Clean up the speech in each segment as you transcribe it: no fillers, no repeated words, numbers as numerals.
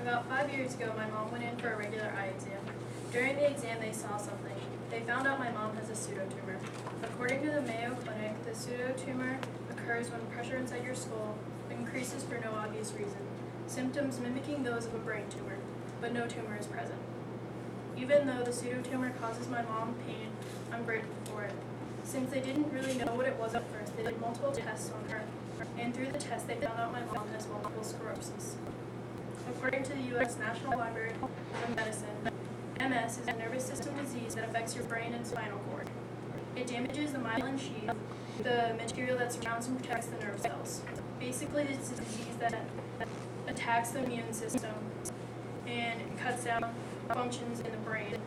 About 5 years ago, my mom went in for a regular eye exam. During the exam, they saw something. They found out my mom has a pseudotumor. According to the Mayo Clinic, the pseudotumor occurs when pressure inside your skull increases for no obvious reason, symptoms mimicking those of a brain tumor, but no tumor is present. Even though the pseudotumor causes my mom pain, I'm grateful for it. Since they didn't really know what it was at first, they did multiple tests on her, and through the test, they found out my mom has multiple sclerosis. According to the U.S. National Library of Medicine, MS is a nervous system disease that affects your brain and spinal cord. It damages the myelin sheath, the material that surrounds and protects the nerve cells. Basically, it's a disease that attacks the immune system and cuts down functions in the brain.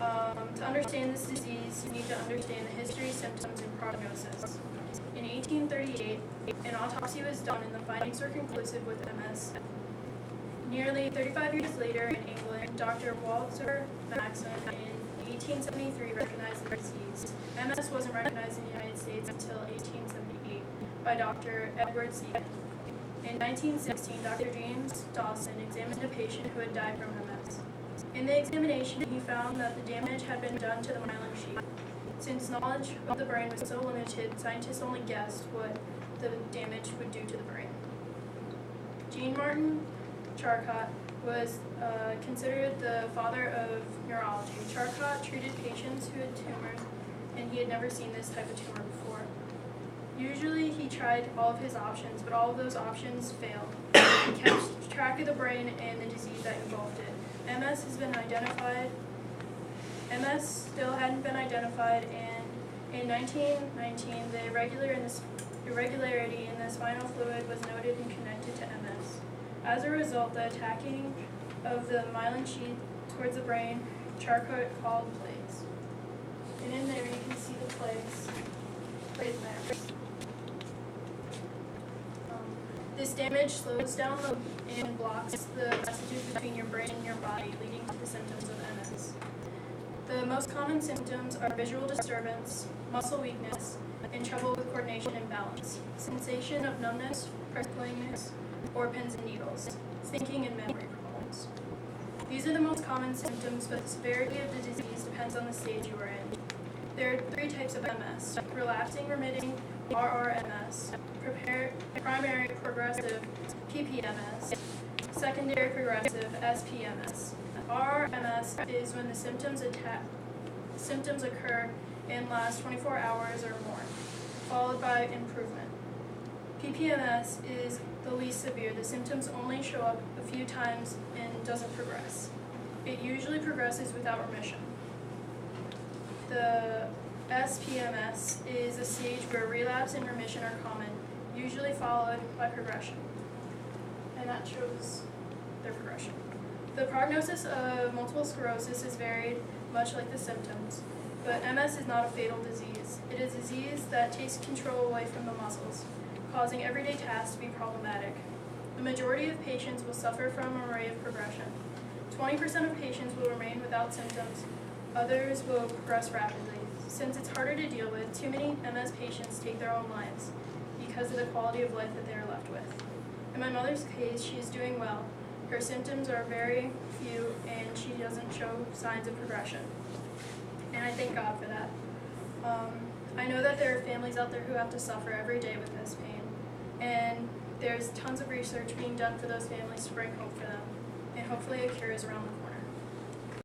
To understand this disease, you need to understand the history, symptoms, and prognosis. In 1838, an autopsy was done and the findings were conclusive with MS. Nearly 35 years later in England, Dr. Walter Maxon in 1873 recognized the disease. MS wasn't recognized in the United States until 1878 by Dr. Edward Seaton. In 1916, Dr. James Dawson examined a patient who had died from MS. In the examination, he found that the damage had been done to the myelin sheath. Since knowledge of the brain was so limited, scientists only guessed what the damage would do to the brain. Jean Martin Charcot was considered the father of neurology. Charcot treated patients who had tumors, and he had never seen this type of tumor before. Usually, he tried all of his options, but all of those options failed. He kept track of the brain and the disease that involved it. MS has been identified. MS still hadn't been identified, and in 1919, the irregularity in the spinal fluid was noted and connected to MS. As a result, the attacking of the myelin sheath towards the brain, Charcot called plaques. And in there, you can see the plaques right there. This damage slows down and blocks the messages between your brain and your body, leading to the symptoms of MS. The most common symptoms are visual disturbance, muscle weakness, and trouble with coordination and balance, sensation of numbness, prickliness, or pins and needles, thinking and memory problems. These are the most common symptoms, but the severity of the disease depends on the stage you are in. There are 3 types of MS: relapsing, remitting, RRMS, primary progressive, PPMS, secondary progressive, SPMS. RRMS is when the symptoms occur and last 24 hours or more, followed by improvement. PPMS is the least severe. The symptoms only show up a few times and doesn't progress. It usually progresses without remission. The SPMS is a stage where relapse and remission are common, usually followed by progression. And that shows their progression. The prognosis of multiple sclerosis is varied, much like the symptoms, but MS is not a fatal disease. It is a disease that takes control away from the muscles, causing everyday tasks to be problematic. The majority of patients will suffer from an array of progression. 20% of patients will remain without symptoms. Others will progress rapidly. Since it's harder to deal with, too many MS patients take their own lives because of the quality of life that they are left with. In my mother's case, she is doing well. Her symptoms are very few, and she doesn't show signs of progression. And I thank God for that. I know that there are families out there who have to suffer every day with this pain, and there's tons of research being done for those families to bring hope for them, and hopefully a cure is around the corner.